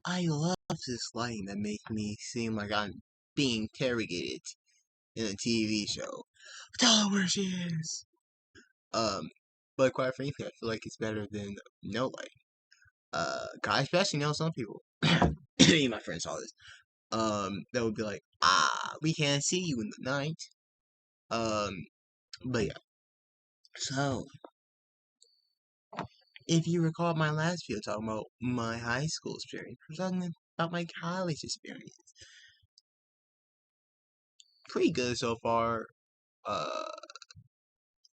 I love this lighting that makes me seem like I'm being interrogated in a TV show. Tell her where she is. Um, but quite frankly, I feel like it's better than no light. I especially know some people. Me and my friends saw this. That would be like, we can't see you in the night. Um, but yeah. So, if you recall my last video talking about my high school experience, we're talking about my college experience. Pretty good so far. Uh,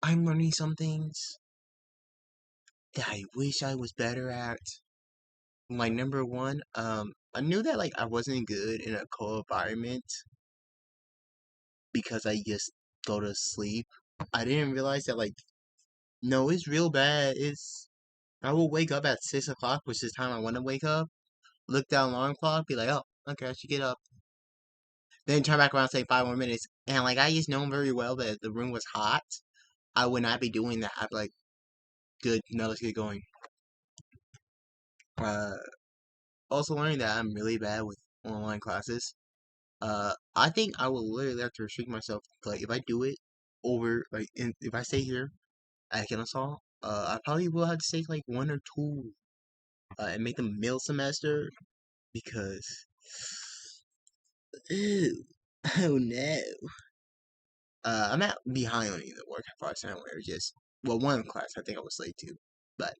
I'm learning some things that I wish I was better at. Like number one, I knew that like I wasn't good in a cold environment because I just go to sleep. I didn't realize that like no, it's real bad. It's I will wake up at 6 o'clock, which is the time I want to wake up. Look down alarm clock, be like, oh, okay, I should get up. Then turn back around, say 5 more minutes, and like I just know very well that if the room was hot, I would not be doing that. I'd be like, good, now let's get going. Uh, Also learning that I'm really bad with online classes. I think I will literally have to restrict myself. Like if I do it over, like if I stay here at Kennesaw, I probably will have to take like one or two, and make them middle semester because, ew, oh no. I'm not behind on either work class anywhere. Just well, one class I think I was late to, but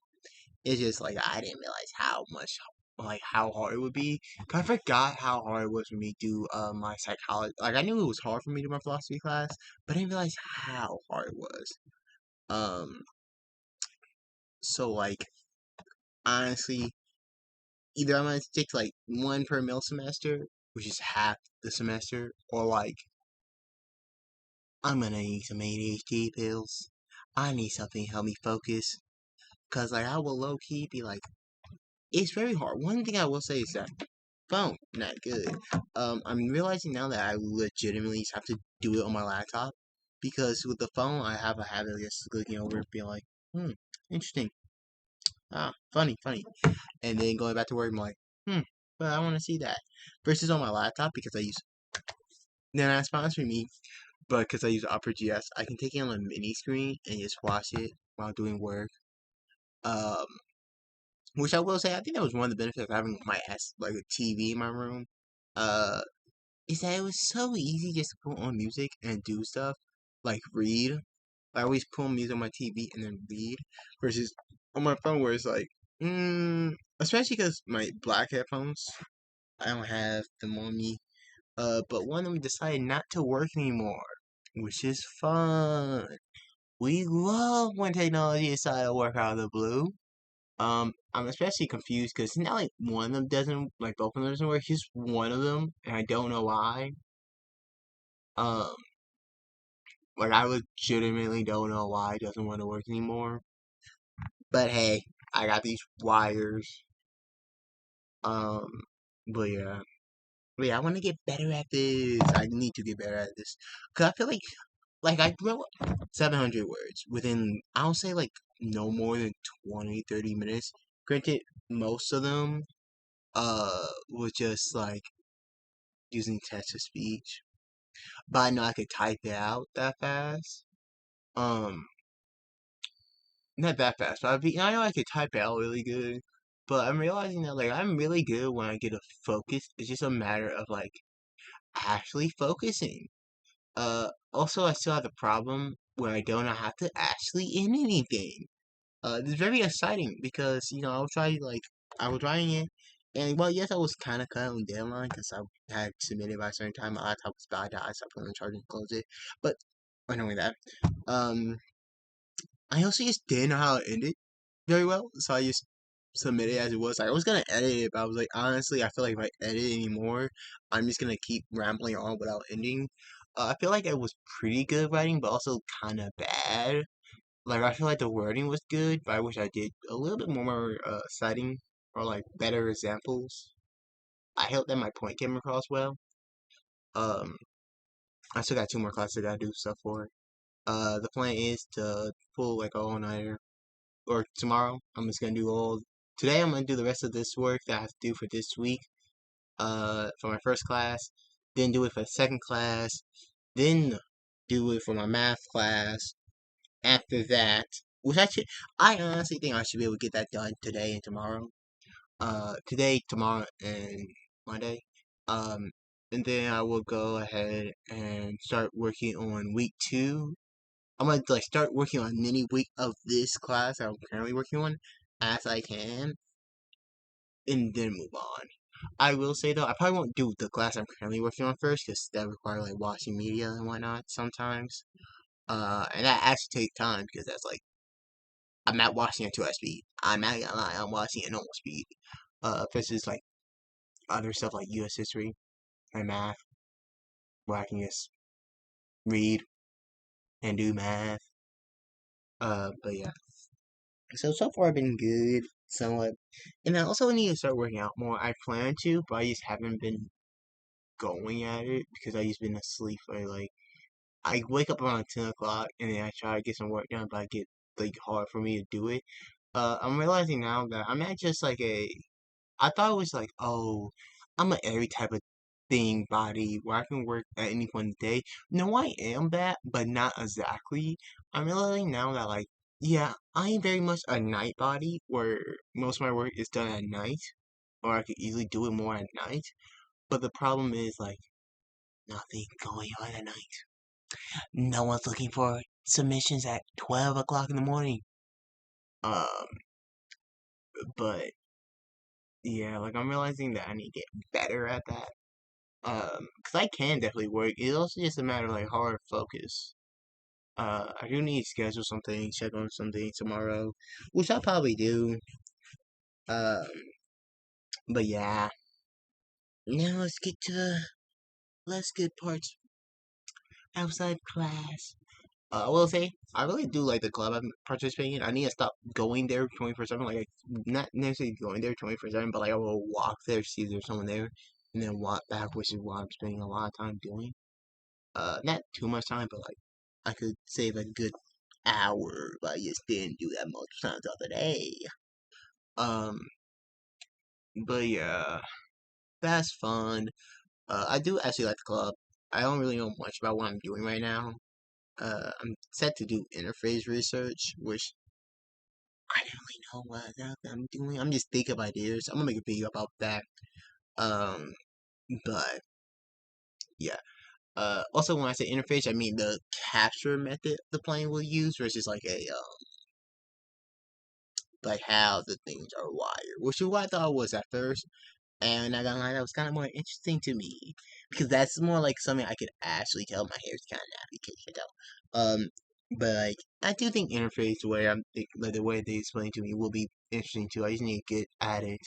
it's just like I didn't realize how much like how hard it would be. 'Cause I forgot how hard it was for me to do my psychology. Like I knew it was hard for me to do my philosophy class, but I didn't realize how hard it was. Um, so like honestly, either I'm gonna stick to like one per middle semester, which is half the semester, or like I'm gonna need some ADHD pills. I need something to help me focus. Cause like I will low key be like, it's very hard. One thing I will say is that phone not good. I'm realizing now that I legitimately just have to do it on my laptop because with the phone I have a habit of just looking over and being like, interesting, funny, and then going back to work I'm like, but I want to see that. Versus on my laptop because I use they're not sponsoring me, but because I use Opera GS, I can take it on a mini screen and just watch it while doing work. Um, which I will say, I think that was one of the benefits of having my like a TV in my room. Uh, is that it was so easy just to put on music and do stuff like read. I always put on music on my TV and then read, versus on my phone where it's like, especially because my black headphones, I don't have them on me. But one of them decided not to work anymore, which is fun. We love when technology decided to work out of the blue. I'm especially confused because it's not like one of them doesn't, like both of them doesn't work. Just one of them, and I don't know why. Um, like I legitimately don't know why it doesn't want to work anymore. But hey, I got these wires. Um, but yeah, I want to get better at this. I need to get better at this because I feel like I wrote 700 words within I'll say like no more than 20-30 minutes. Granted, most of them was just like using text to speech, but I know I could type it out that fast. Um, Not that fast, but I know I could type it out really good. But I'm realizing that like I'm really good when I get a focus. It's just a matter of like actually focusing. Also I still have the problem where I don't have to actually end anything. It's very exciting because I was writing it, and well, yes, I was kind of cut on the deadline because I had submitted by a certain time. My laptop was about to die, so I put it on charge and closed it. But knowing that, um, I also just didn't know how to end it very well, so I just submitted it as it was. Like, I was gonna edit it, but I was like, honestly, I feel like if I edit anymore, I'm just gonna keep rambling on without ending. I feel like it was pretty good writing, but also kind of bad. Like I feel like the wording was good, but I wish I did a little bit more citing or like better examples. I hope that my point came across well. Um, I still got two more classes I gotta do stuff for. The plan is to pull like all nighter or tomorrow. I'm just gonna do all today I'm gonna do the rest of this work that I have to do for this week. For my first class, then do it for the second class, then do it for my math class. After that, which I honestly think I should be able to get that done today and tomorrow. Today, tomorrow, and Monday. Um, and then I will go ahead and start working on week 2. I'm gonna like start working on any week of this class that I'm currently working on as I can, and then move on. I will say though, I probably won't do the class I'm currently working on first because that requires like watching media and whatnot sometimes. And that actually takes time because that's like I'm not watching at 2x speed. I'm not gonna lie, I'm watching at normal speed. Versus like other stuff like U.S. history and math, where I can just read and do math. But yeah. So far I've been good, somewhat. And I also need to start working out more. I plan to, but I just haven't been going at it because I just been asleep for like I wake up around 10 o'clock and then I try to get some work done, but I get like hard for me to do it. I'm realizing now that I'm not just like I thought it was like, oh, I'm a every type of thing body where I can work at any point in the day. No, I am that, but not exactly. I'm realizing now that like, yeah, I am very much a night body where most of my work is done at night, or I could easily do it more at night. But the problem is like nothing going on at night. No one's looking for submissions at 12 o'clock in the morning. Um, but yeah, like I'm realizing that I need to get better at that. Cause I can definitely work. It's also just a matter of like hard focus. I do need to schedule something, check on something tomorrow, which I'll probably do. Um, but yeah. Now let's get to the less good parts outside class. I will say, I really do like the club I'm participating in. I need to stop going there 24/7. Like, not necessarily going there 24/7, but like I will walk there, see if there's someone there, and then walk back, which is what I'm spending a lot of time doing. Not too much time, but like I could save a good hour by just didn't do that multiple times throughout the day. Um, but yeah, that's fun. I do actually like the club. I don't really know much about what I'm doing right now. I'm set to do interface research, which I don't really know what I'm doing. I'm just thinking of ideas. I'm gonna make a video about that. Um, but yeah. Also when I say interface, I mean the capture method the plane will use versus like a like how the things are wired, which is what I thought it was at first. And I gotta lie, that was kind of more interesting to me because that's more like something I could actually tell. My hair's kind of nappy, you can tell. But like I do think interface the way like the way they explain to me will be interesting too. I just need to get at it.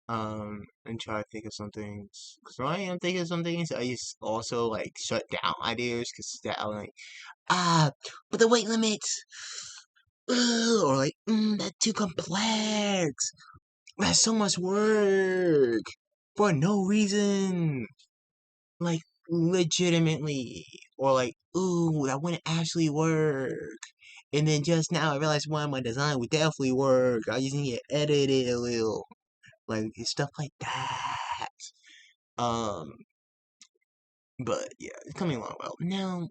And try to think of some things. Cause when I am thinking of some things, I just also like shut down ideas because that I'm like but the weight limit, or like that's too complex. That's so much work for no reason. Like legitimately, or like ooh that wouldn't actually work. And then just now I realized why my design would definitely work. I just need to edit it a little. Like stuff like that. Um, but yeah, it's coming along well. Now,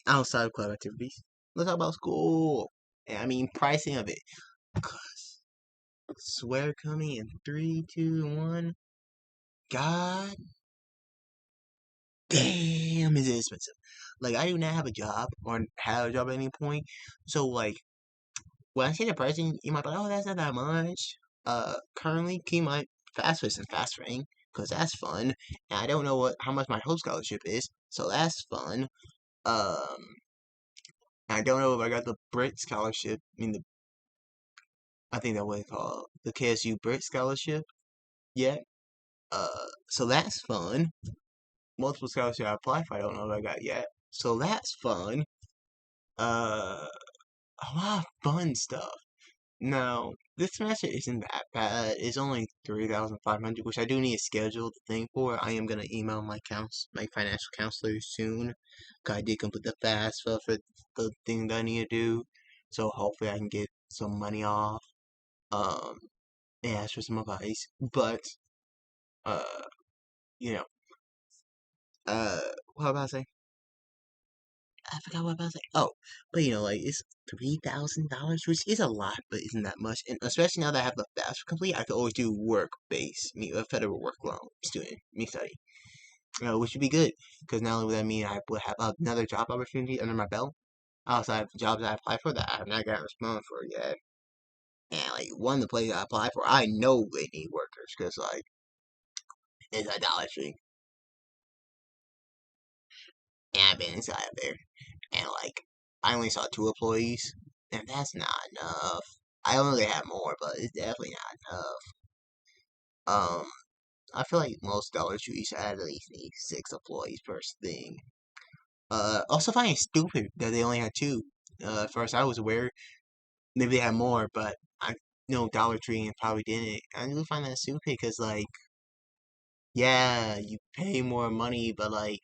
outside of club activities, let's talk about school. And I mean pricing of it. Cause swear coming in 3, 2, 1. God damn, is it expensive? Like I do not have a job or have a job at any point. So like when I say the pricing, you might be like, oh, that's not that much. Currently, keep my fast and fast ring because that's fun. And I don't know how much my Hope Scholarship is, so that's fun. Um, I don't know if I got the Brit Scholarship. I mean, I think that's what they call it, the KSU Brit Scholarship yet. So that's fun. Multiple scholarships I applied for, I don't know if I got yet. So that's fun. Uh, a lot of fun stuff. Now, this semester isn't that bad. It's only 3,500, which I do need to schedule the thing for. I am gonna email my financial counselor soon. 'Cause I did complete the FAFSA for the thing that I need to do. So hopefully I can get some money off. um, and ask for some advice. But uh, you know, uh, what was I about to say? I forgot what I was about to say. Oh, but like it's $3,000, which is a lot, but isn't that much. And especially now that I have the bachelor complete, I could always do work based, me a federal work loan student, me study, which would be good because not only would that mean I would have another job opportunity under my belt outside of the jobs I applied for that I have not gotten a response for yet. And like one of the places I applied for, I know they need workers because like it's idolatry, and I've been inside of there, and like I only saw two employees, and that's not enough. I only have more, but it's definitely not enough. I feel like most Dollar Trees at least need six employees per thing. Also finding it stupid that they only had two. As far as I was aware, maybe they had more, but I know Dollar Tree and probably didn't. I do find that stupid because like, yeah, you pay more money, but like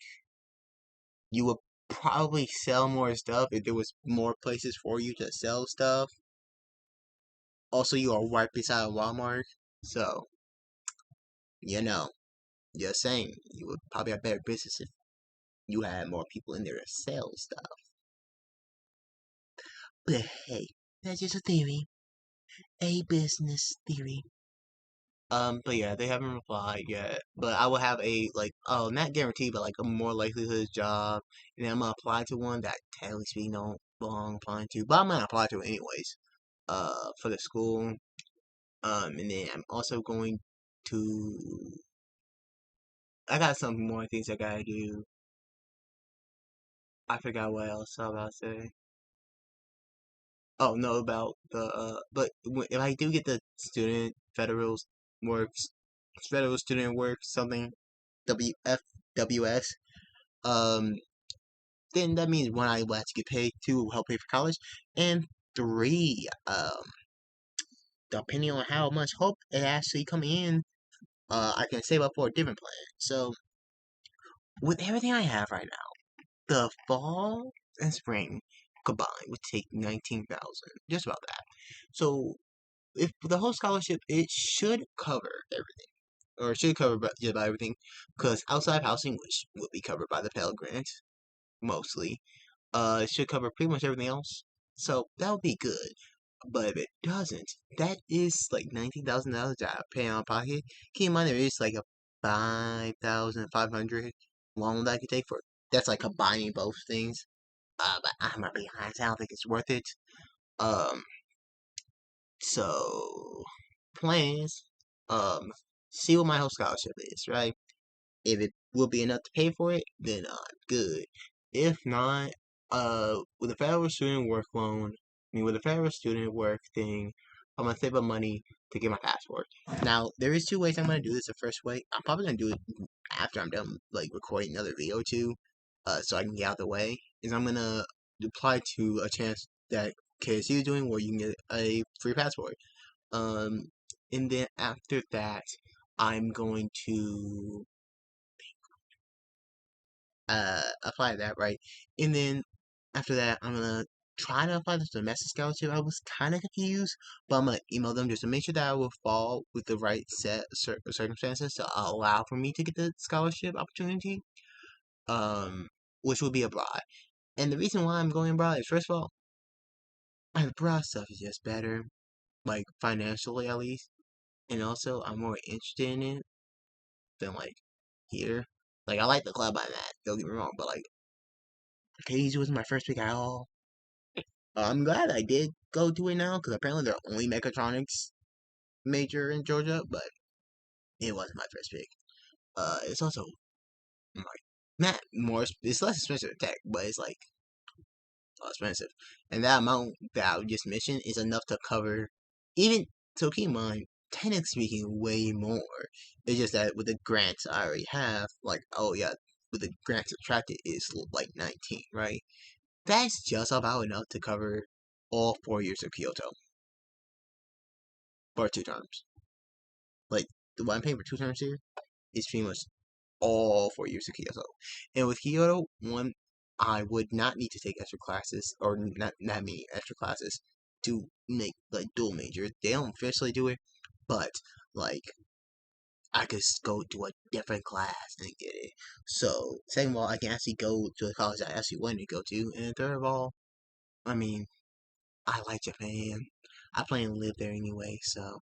you would probably sell more stuff if there was more places for you to sell stuff. Also, you are right beside Walmart, so you know, just saying, you would probably have better business if you had more people in there to sell stuff. But hey, that's just a theory, a business theory. But yeah, they haven't replied yet. But I will have a like, oh, not guaranteed, but like a more likelihood job, and then I'm gonna apply to one that technically speaking don't belong applying to, but I'm gonna apply to it anyways. For the school. And then I'm also going to. I got some more things I gotta do. I forgot what else I was about to say. Oh no, about the but if I do get the student works, federal student work something, WFWS, um, then that means one, I will have to get paid, two, help pay for college, and three, depending on how much hope it actually come in, I can save up for a different plan. So with everything I have right now, the fall and spring combined would take 19,000, just about that. So if the whole scholarship, it should cover everything, or it should cover just about everything, because outside housing, which will be covered by the Pell Grant mostly, it should cover pretty much everything else. So that would be good. But if it doesn't, that is like $19,000 that I pay out of pocket. Keep in mind there is like a 5,500 loan that I could take for. That's like combining both things. But I'm gonna be honest, I don't think it's worth it. Um, so plans, see what my whole scholarship is, right? If it will be enough to pay for it, then I'm good. If not, with the federal student work loan, with the federal student work thing, I'm gonna save up money to get my passport. Now, there is two ways I'm gonna do this. The first way, I'm probably gonna do it after I'm done, like recording another video too, so I can get out of the way. Is I'm gonna apply to a chance that KSU is doing where you can get a free passport. Um, and then after that, I'm going to apply that, right? And then after that, I'm gonna try to apply the domestic scholarship. I was kind of confused, but I'm gonna email them just to make sure that I will fall with the right set circumstances to allow for me to get the scholarship opportunity, um, which will be abroad. And the reason why I'm going abroad is, first of all, my abroad stuff is just better, like financially at least, and also I'm more interested in it than like here. Like I like the club I'm at, don't get me wrong, but like KZ was my first pick at all. I'm glad I did go to it now because apparently they're only mechatronics major in Georgia, but it wasn't my first pick. It's also like not more. It's less expensive than tech, but it's like expensive, and that amount that I just mentioned is enough to cover even. So keep in mind, technically speaking, way more. It's just that with the grants I already have, like oh yeah, with the grants attracted is like 19, right? That's just about enough to cover all 4 years of Kyoto for 2 terms. Like the one I'm paying for 2 terms here is pretty much all 4 years of Kyoto. And with Kyoto, one, I would not need to take extra classes or not many extra classes do make like dual majors. They don't officially do it, but like I could go to a different class and get it. So second of all, I can actually go to the college I actually wanted to go to, and third of all, I mean, I like Japan. I plan to live there anyway, so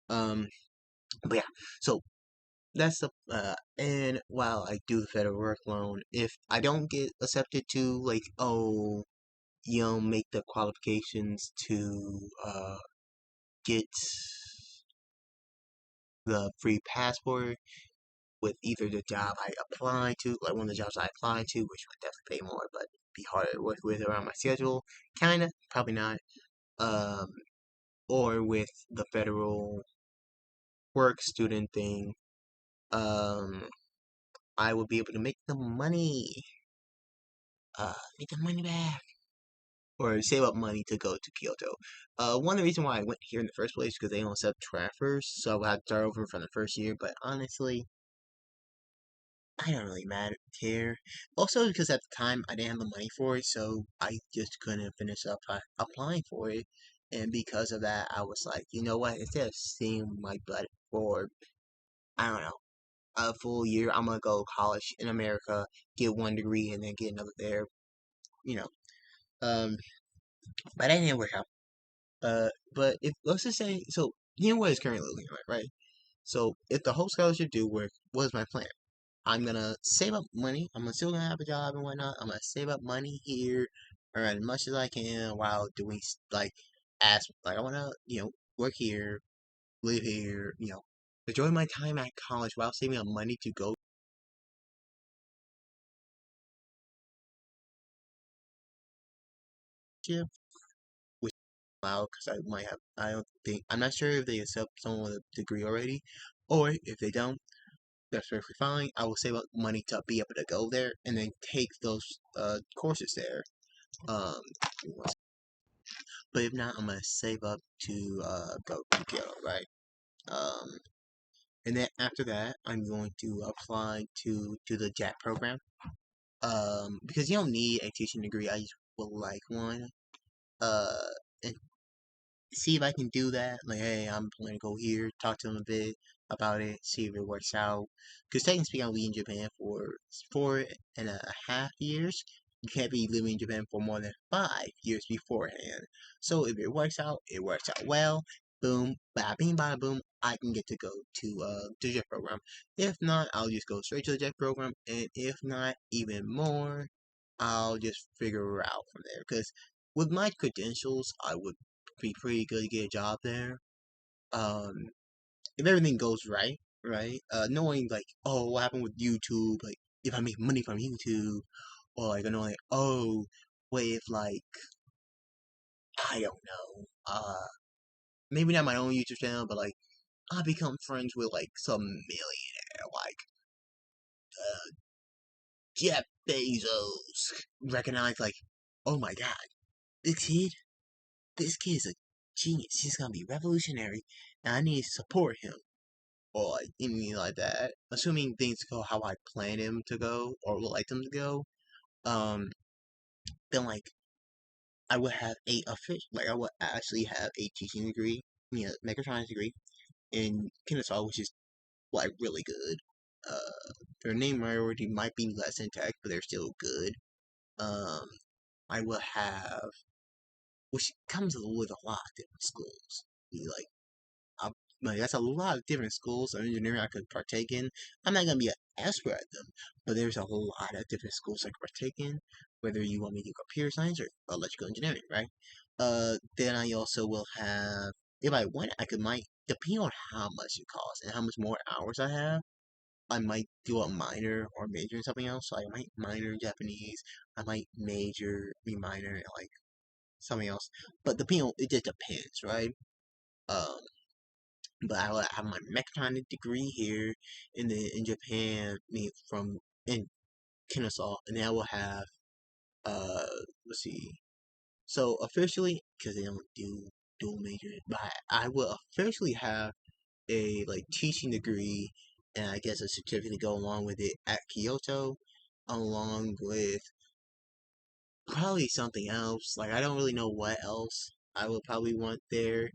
um, but yeah, so that's the and while I do the federal work loan, if I don't get accepted to like you know make the qualifications to get the free passport with either the job I apply to, like one of the jobs I apply to, which would definitely pay more, but be harder to work with around my schedule, kinda, probably not. Um, or with the federal work student thing, um, I will be able to make the money back, or save up money to go to Kyoto. One of the reasons why I went here in the first place is because they don't accept transfers, so I had to start over from the first year. But honestly, I don't really care. Also, because at the time I didn't have the money for it, so I just couldn't finish up applying for it. And because of that, I was like, you know what? Instead of seeing my butt for I don't know a full year, I'm gonna go to college in America, get one degree, and then get another there. You know, um, but that didn't work out. But if let's just say, so here what is currently looking like, right? So if the whole scholarship do work, what is my plan? I'm gonna save up money. I'm still gonna have a job and whatnot. I'm gonna save up money here, earn as much as I can while doing like, as like I wanna, work here, live here, enjoy my time at college while saving up money to go to, which allow because I might have. I don't think I'm not sure if they accept someone with a degree already, or if they don't. That's perfectly fine. I will save up money to be able to go there and then take those courses there. Um, but if not, I'm gonna save up to go to Kyoto, right? Um, and then after that, I'm going to apply to the JAT program. Because you don't need a teaching degree. I just would like one. Uh, and see if I can do that. Like, hey, I'm planning to go here, talk to them a bit about it, see if it works out. Because technically speaking, I'll be in Japan for 4.5 years. You can't be living in Japan for more than 5 years beforehand. So if it works out, it works out well. Boom, bada bing, bada boom. I can get to go to the jet program. If not, I'll just go straight to the jet program. And if not, even more, I'll just figure it out from there. Because with my credentials, I would be pretty good to get a job there. Um, if everything goes right, right? Knowing like, oh, what happened with YouTube? Like, if I make money from YouTube, or like, I know like, oh, what if like, I don't know, maybe not my own YouTube channel, but like, I become friends with like some millionaire, like Jeff Bezos. Recognize like, oh my God, this kid, this kid is a genius. He's gonna be revolutionary, and I need to support him or like anything like that. Assuming things go how I plan them to go or would like them to go, um, then like I would have a official, like I would actually have a teaching degree, mechatronics degree in Kennesaw, which is like really good. Their name priority might be less in tech, but they're still good. Um, I will have, which comes with a lot of different schools. Like I, like that's a lot of different schools of engineering I could partake in. I'm not gonna be an expert at them, but there's a lot of different schools I could partake in. Whether you want me to do computer science or electrical engineering, right? Then I also will have, if I want, I could might depending on how much it costs and how much more hours I have. I might do a minor or major in something else. So I might minor in Japanese. I might be minor in like something else. But depending on, it just depends, right? Um, but I will have my mechatronic degree here in Japan, from in Kennesaw, and then I will have uh let's see. So officially, because they don't do dual major, but I will officially have a like teaching degree and I guess a certificate to go along with it at Kyoto, along with probably something else. Like I don't really know what else I would probably want there,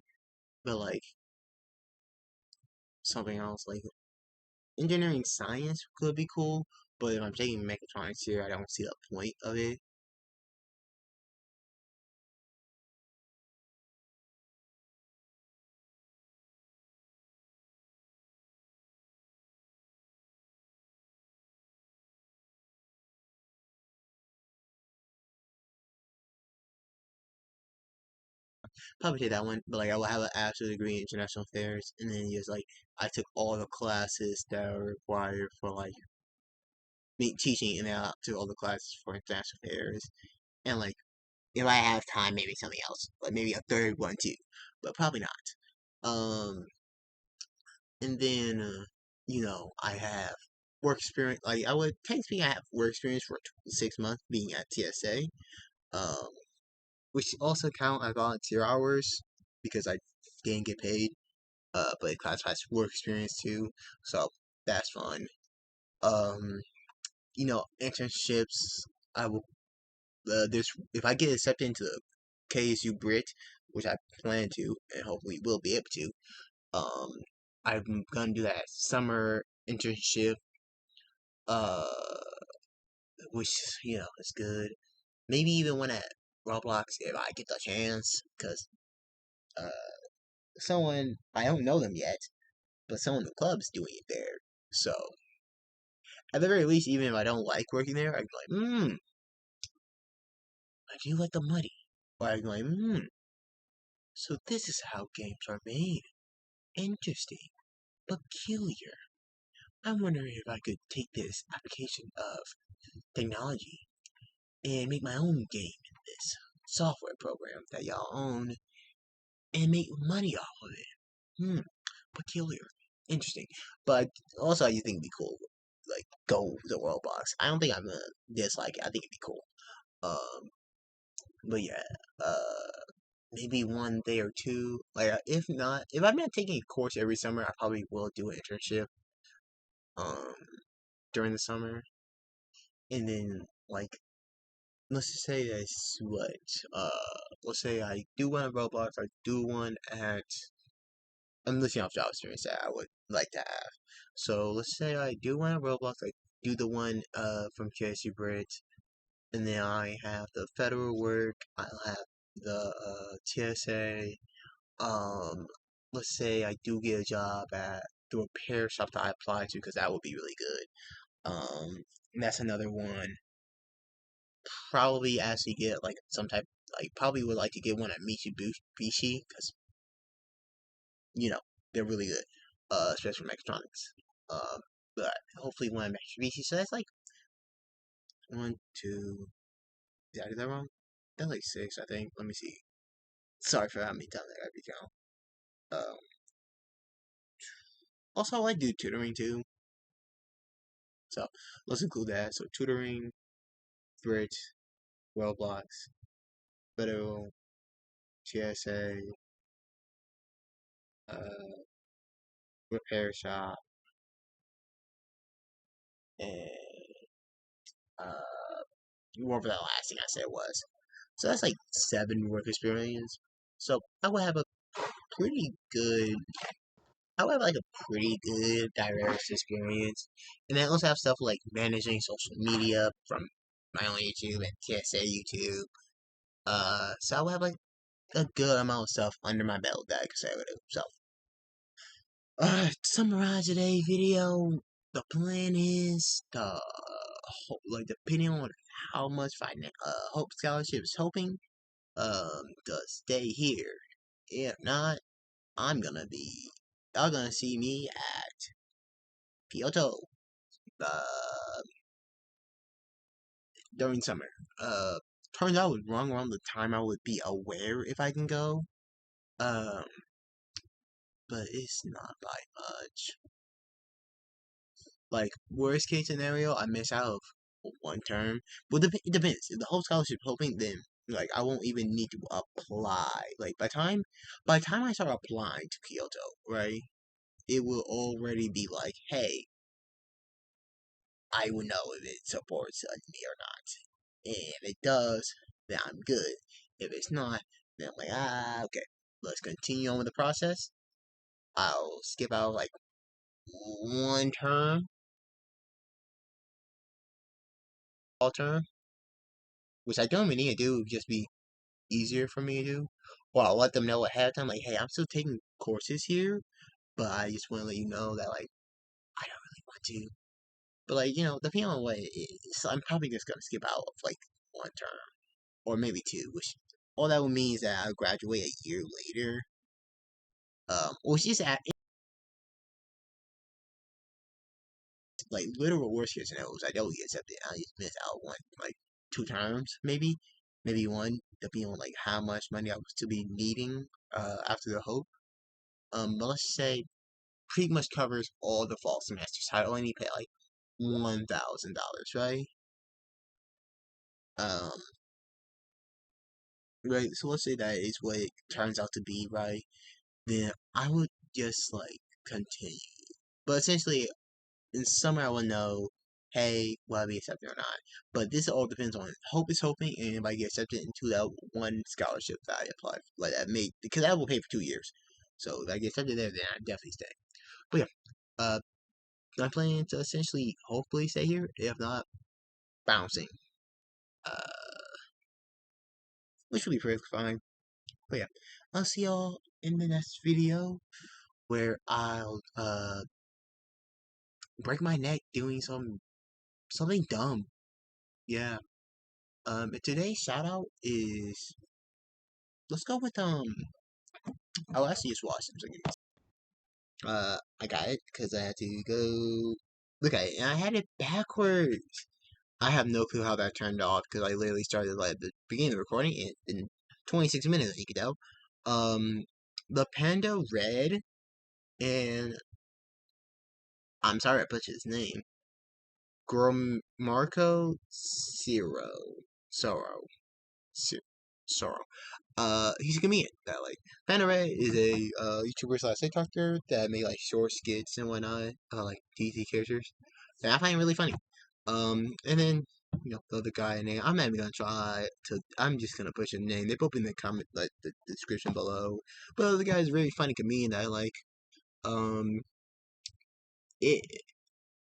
but like something else like engineering science could be cool. But if I'm taking mechatronics here, I don't see the point of it. Probably take that one, but like I will have an absolute degree in international affairs, and then just like I took all the classes that are required for like me teaching, and then I took all the classes for international affairs, and like if I have time, maybe something else, like maybe a third one too, but probably not. And then I have work experience. Like I would technically I have work experience for 6 months being at TSA, um, which also count as volunteer hours because I didn't get paid. But it classifies work experience too, so that's fun. Um, internships. I will. This if I get accepted into the KSU Brit, which I plan to, and hopefully will be able to. Um, I'm gonna do that summer internship. Uh, which is good. Maybe even one at Roblox if I get the chance, because uh, someone I don't know them yet, but someone in the club's doing it there. So at the very least, even if I don't like working there, I'd be like, I do like the money. Or I'd be like, so this is how games are made. Interesting. Peculiar. I'm wondering if I could take this application of technology and make my own game in this software program that y'all own and make money off of it. Peculiar. Interesting. But also, I think it'd be cool. Like, go the Roblox. I don't think I'm gonna dislike it. I think it'd be cool. But yeah, maybe one day or two. Like, if not, if I'm not taking a course every summer, I probably will do an internship, um, during the summer. And then, like, let's just say that's what, let's say I do one at Roblox, I do one at, I'm listing off job experience that I would like to have. So let's say I do one at Roblox, I do the one, from KSU Brit, and then I have the federal work, I'll have the, TSA, um, let's say I do get a job at the repair shop that I apply to, because that would be really good. And that's another one. Probably actually get like some type, like probably would like to get one at Mitsubishi, because you know they're really good, especially for mechatronics. But hopefully one at Mitsubishi. So that's like one, two. Did I do that wrong? That's like six, I think. Let me see. Sorry for how many times I gotta recount. Um, also I do tutoring too, so let's include that. So tutoring, Brit, Roblox, Federal, TSA, repair shop, and whatever that last thing I said was. So that's like 7 work experience. So I would have a pretty good, I would have like a pretty good diverse experience. And then I also have stuff like managing social media from my own YouTube and TSA YouTube. So I would have like a good amount of stuff under my belt that I could say with it. So, to summarize today's video, the plan is like depending on how much Hope Scholarship is hoping, to stay here. If not, I'm gonna be, y'all gonna see me at Kyoto, uh, during summer. Uh, Turns out I was wrong around the time I would be aware if I can go. Um, but it's not by much. Like, worst case scenario, I miss out of one term. Well, it depends. If the whole scholarship hoping, then like I won't even need to apply. Like by the time I start applying to Kyoto, right, it will already be like, hey, I will know if it supports me or not. And if it does, then I'm good. If it's not, then I'm like, okay, let's continue on with the process. I'll skip out like one term, all term, which I don't really need to do, would just be easier for me to do. Or I'll let them know ahead of time, like, hey, I'm still taking courses here, but I just want to let you know that, like, I don't really want to. But, like, depending on what it is, I'm probably just going to skip out of, like, one term, or maybe two, which all that would mean is that I'll graduate a year later. Which is at, like, literal worst case scenarios, I don't get accepted. I just miss out one, like, two terms, maybe. Maybe one, depending on, like, how much money I was to be needing, after the hope. But let's say pretty much covers all the fall semesters. I only need to pay like $1,000, right? Um, right. So let's say that is what it turns out to be, right? Then I would just like continue. But essentially, in summer, I would know, hey, will I be accepted or not? But this all depends on Hope is hoping, and if I get accepted into that one scholarship that I applied for, like that made because I will pay for 2 years. So if I get accepted there, then I definitely stay. But yeah, I'm planning to essentially hopefully stay here. If not, bouncing. Uh, which will be perfectly fine. But yeah, I'll see y'all in the next video where I'll break my neck doing something dumb. Yeah. Today's shout out is let's go with I'll actually just watch some seconds. I got it because I had to go look at it and I had it backwards. I have no clue how that turned off because I literally started like the beginning of the recording in 26 minutes, you could tell. The panda red and I'm sorry I butchered his name. Marco Sorrow. Sorrow. He's a comedian that like Panda Red is a YouTuber slash TikToker that made like short skits and whatnot, like DC characters. And I find it really funny. And then the other guy name I'm not even gonna try to. I'm just gonna push his name. They both in the comment like the description below. But the other guy is a really funny comedian that I like. Um, it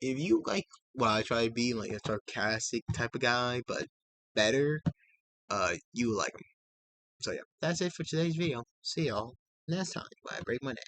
if you like, well, I try to be like a sarcastic type of guy, but better. You like him. So yeah, that's it for today's video. See y'all next time when I break my neck.